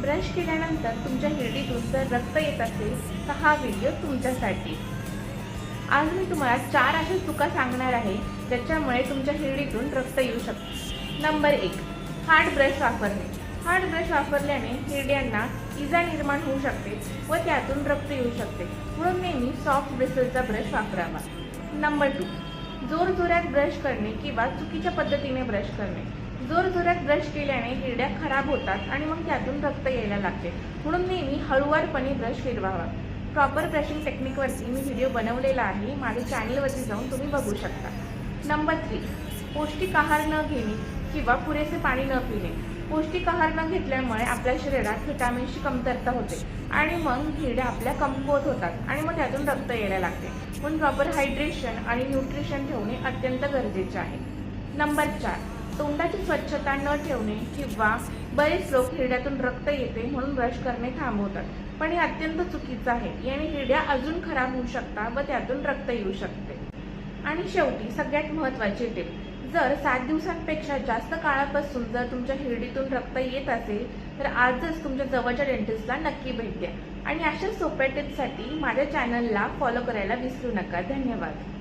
Brush केल्यानंतर तुमच्या हिरडीतून जर रक्त येत असेल तर हा व्हिडिओ तुमच्यासाठी। आज मी तुम्हाला 4 अशा चुका सांगणार आहे ज्याच्यामुळे तुमच्या हिरडीतून रक्त येऊ शकते। नंबर 1, हार्ड ब्रश वापरणे। हार्ड ब्रश वापरल्याने हिरड्यांना इजा निर्माण होऊ शकते व त्यातून रक्त येऊ शकते, म्हणून नेहमी सॉफ्ट ब्रिसलचा ब्रश वापरावा। नंबर 2, जोरजोरात ब्रश करणे किंवा चुकीच्या पद्धतीने ब्रश करणे। जोरजोरात ब्रश केल्याने हिरड्या खराब होतात आणि मग त्यातून रक्त यायला लागते, म्हणून नेहमी हळूवारपणे ब्रश फिरवावा। प्रॉपर ब्रशिंग टेक्निकवरती मी व्हिडिओ बनवलेला आहे, माझ्या चॅनलवरती जाऊन तुम्ही बघू शकता। नंबर 3, पौष्टिक आहार न घेणे किंवा पुरेसे पाणी न पिणे। पौष्टिक आहार न घेतल्यामुळे आपल्या शरीरात व्हिटॅमिनची कमतरता होते आणि मग हिरड्या आपल्या कमकुवत होतात आणि मग त्यातून रक्त यायला लागते, म्हणून प्रॉपर हायड्रेशन आणि न्यूट्रिशन ठेवणे अत्यंत गरजेचे आहे। नंबर 4, तोंडाची स्वच्छता न ठेवणे किंवा बरेच लोक हिरड्यातून रक्त येते म्हणून ब्रश करणे थांबवतात, पण हे अत्यंत चुकीचं आहे। याने हिरड्या अजून खराब होऊ शकतात व त्यातून रक्त येऊ शकते। आणि शेवटी सगळ्यात महत्त्वाची टिप, जर 7 दिवसांपेक्षा जास्त काळापासून जर तुमच्या हिरडीतून रक्त येत असेल तर आजच तुमच्या जवळच्या डेंटिस्टला नक्की भेट द्या। आणि अशा सोप्या टिप्ससाठी माझ्या चॅनलला फॉलो करायला विसरू नका। धन्यवाद।